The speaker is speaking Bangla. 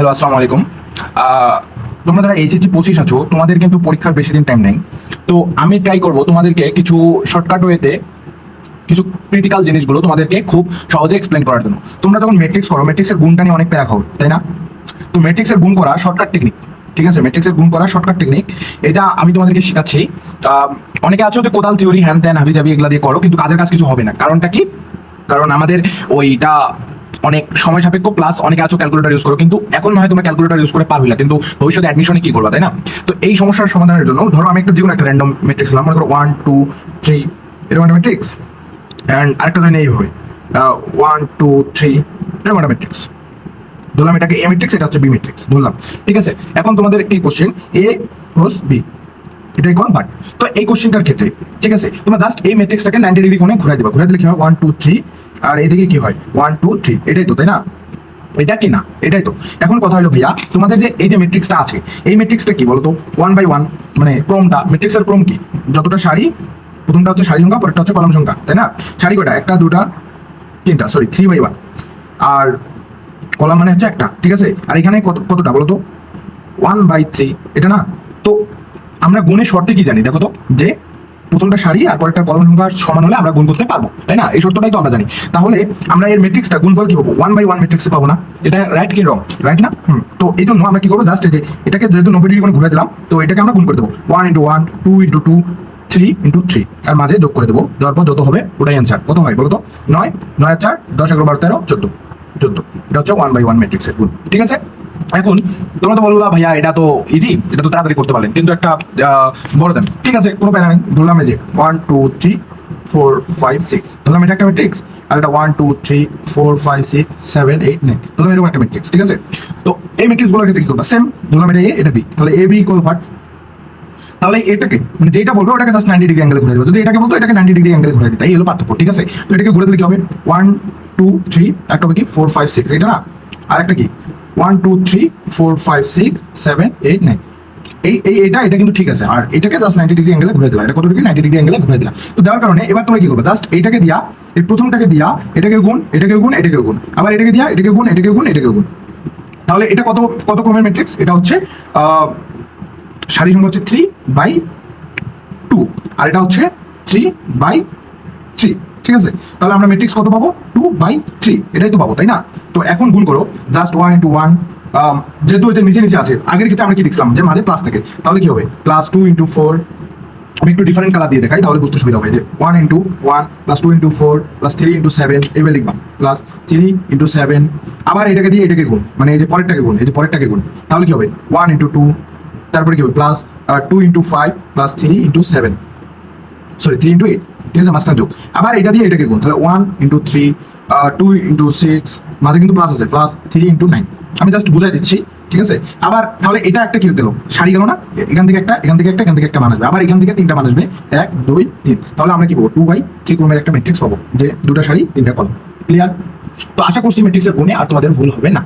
হ্যালো, আসসালামু আলাইকুম। তোমরা যারা এইচএসসি 25 আছো, তোমাদের কিন্তু পরীক্ষার বেশি দিন টাইম নেই। তো আমি ট্রাই করব তোমাদেরকে কিছু শর্টকাট ওয়েতে কিছু ক্রিটিক্যাল জিনিসগুলো তোমাদেরকে খুব সহজে এক্সপ্লেন করার জন্য। তোমরা যখন ম্যাট্রিক্স করো, ম্যাট্রিক্সের গুণটা নিয়ে অনেক প্যারা খাও, তাই না? তো ম্যাট্রিক্সের গুণ করা শর্টকাট টেকনিক, ঠিক আছে? ম্যাট্রিক্সের গুণ করা শর্টকাট টেকনিক, এটা আমি তোমাদেরকে শেখাচ্ছি। অনেকে আছো যে কোদাল থিওরি হ্যান ত্যান হাবি জাবি এগুলা দিয়ে করো, কিন্তু কাজের কাজ কিছু হবে না। কারণটা কি? কারণ আমাদের ওইটা অনেক সময় সাপেক্ষ, প্লাস অনেকে আছো ক্যালকুলেটর ইউজ করো, কিন্তু এখন নয় তোমরা ক্যালকুলেটর ইউজ করে পারবে না, কিন্তু ভবিষ্যতে অ্যাডমিশনে কি করবা, তাই না? তো এই সমস্যার সমাধানের জন্য ধরো আমি একটা যেকোনো একটা র্যান্ডম ম্যাট্রিক্স নিলাম, মনে করো 1 2 3 এরকম একটা ম্যাট্রিক্স, অ্যান্ড আরেকটা যদি এইভাবে 1 2 3 এরকম একটা ম্যাট্রিক্স ধরলাম। এটাকে এ ম্যাট্রিক্স, এটা হচ্ছে বি ম্যাট্রিক্স ধরলাম, ঠিক আছে? এখন তোমাদের একটি কোশ্চেন, এ ক্রস বি, এটাই কনভার্ট। তো এই কোশ্চেনটার ক্ষেত্রে, ঠিক আছে, তোমরা জাস্ট এই ম্যাট্রিক্সটাকে 90 ডিগ্রি কোণে ঘুরাই দেবা। ঘুরাই দিলে কি হয়? 1 2 3, আর এদিকে কি হয়? 1 2 3, এটাই তো, তাই না? এটা কি না? এটাই তো। এখন কথা হলো ভাইয়া, তোমাদের যে এই যে ম্যাট্রিক্সটা আছে, এই ম্যাট্রিক্সটা কি বলতো? 1 বাই 1, মানে ক্রমটা, ম্যাট্রিক্সের ক্রম কি? যতটা সারি, প্রথমটা হচ্ছে সারি সংখ্যা, পরেরটা হচ্ছে কলাম সংখ্যা, তাই না? সারি কয়টা? একটা, দুটা, তিনটা, সরি 3 বাই 1, আর কলাম মানে হচ্ছে একটা, ঠিক আছে? আর এখানে কতটা বলো তো? 1 বাই 3, এটা না? তো আমরা গুণের শর্তে কি জানি দেখো তো, যে প্রথমটা সারি আর পরেরটা কলাম সংখ্যা সমান হলে আমরা গুণ করতে পারবো, তাই না? এই শর্তটাই তো আমরা জানি। তাহলে আমরা এর ম্যাট্রিক্সটা গুণফল কি পাবো? 1 বাই 1 ম্যাট্রিক্সে পাবো না? এটা রাইট কি রং? রাইট না? তো এই জন্য আমরা কি করবো? জাস্ট এই যে এটাকে যেহেতু 90 ডিগ্রি করে ঘুরে দিলাম, তো এটাকে আমরা গুণ করে দেবো। 1 ইন্টু 1, 2 ইন্টু 2, 3 ইন্টু 3, আর মাঝে যোগ করে দেবো। দেওয়ার পর যত হবে ওটাই অ্যান্সার। কত হয় বলো তো? 9, 9 আর 4, 10, 11, 12, 13, 14, 14। এটা হচ্ছে 1 বাই 1 ম্যাট্রিক্সের গুণ, ঠিক আছে? এখন তোমরা তো বলবা ভাইয়া এটা তো ইজি, এটা তো তাড়াতাড়ি করতে পারলেন, কিন্তু একটা বড় দেন, ঠিক আছে, কোনো প্যারা নেই। ধরলাম এই যে 1 2 3 4 5 6, ধরলাম এটা একটা ম্যাট্রিক্স, আর এটা 1 2 3 4 5 6 7 8 9, ধরলাম এরকম একটা ম্যাট্রিক্স, ঠিক আছে? তো এই ম্যাট্রিক্সগুলোর ক্ষেত্রে কি করবা? সেম, ধরলাম এটা এ, এটা বি, তাহলে এ বি ইকুয়াল হোয়াট? তাহলে এটাকে মানে যেটা বলবো ওটাকে জাস্ট 90 ডিগ্রি অ্যাঙ্গেলে ঘুরে দেবো। যদি এটাকে বলতো এটাকে 90 ডিগ্রি অ্যাঙ্গেলে ঘুরে দিতে, এই হলো পার্থক্য, ঠিক আছে? তো এটাকে ঘুরে দিলে কি হবে? 1 2 3, একটা হবে কি 4 5 6, এটা না? আর একটা কি 1 2 3 4 5 6 7 8 9, এটা কিন্তু ঠিক আছে। আর এটাকে জাস্ট 90 ডিগ্রি অ্যাঙ্গেলে ঘুরে দিলাম। এটা কত ডিগ্রি? 90 ডিগ্রি অ্যাঙ্গেলে ঘুরে দিলাম। তো দেওয়ার কারণে এবার তোমরা কি করবে? জাস্ট এইটাকে দিয়া, এই প্রথমটাকে দিয়া এটাকে গুণ, এটাকে গুণ, এটাকে গুণ, আবার এটাকে দিয়া এটাকে গুণ, এটাকে গুণ, এটাকে গুণ। তাহলে এটা কত কত ক্রমের ম্যাট্রিক্স? এটা হচ্ছে সারি সংখ্যা হচ্ছে 3 বাই 2, আর এটা হচ্ছে 3 বাই 3, ঠিক আছে? তাহলে আমরা ম্যাট্রিক্স কত পাবো? 2 বাই 3, এটাই তো পাবো, তাই না? তো এখন গুণ করো, জাস্ট 1 ইন্টু 1, যেহেতু এটা নিচে নিচে আছে, আগের ক্ষেত্রে আমরা কি দেখলাম যে মাঝে প্লাস থাকে, তাহলে কি হবে? প্লাস 2 ইন্টু 4, আমি একটু ডিফারেন্ট কালার দিয়ে দেখাই তাহলে বুঝতে সুবিধা হবে। যে 1 into 1 plus 2 into 4 plus 3 into 7, এভাবে লিখবা, প্লাস 3 ইন্টু 7, আবার এটাকে দিয়ে এটাকে গুণ, মানে এই যে পরেরটাকে গুণ, এই যে পরেরটাকে গুণ, তাহলে কি হবে? 1 ইন্টু 2, তারপরে কি হবে? Plus 2 into 5 plus 3 into 7, sorry 3 into 8, ঠিক আছে? মাঝখানে যোগ, আবার এটা দিয়ে এটাকে গুণ, তাহলে 1 ইন্টু 3, 2 ইন্টু 6, মাঝে কিন্তু প্লাস আছে, প্লাস 3 ইন্টু 9। আমি জাস্ট বুঝাই দিচ্ছি, ঠিক আছে? আবার তাহলে এটা একটা কি গেল? সারি গেল না? এখান থেকে একটা, এখান থেকে একটা, এখান থেকে একটা মান আসবে, আবার এখান থেকে তিনটা মান আসবে, 1 2 3। তাহলে আমরা কি পাবো? 2 বাই 3 ক্রমের একটা ম্যাট্রিক্স পাবো, যে দুটো সারি তিনটা কলাম। ক্লিয়ার? তো আশা করছি ম্যাট্রিক্সের গুণে আর তোমাদের ভুল হবে না।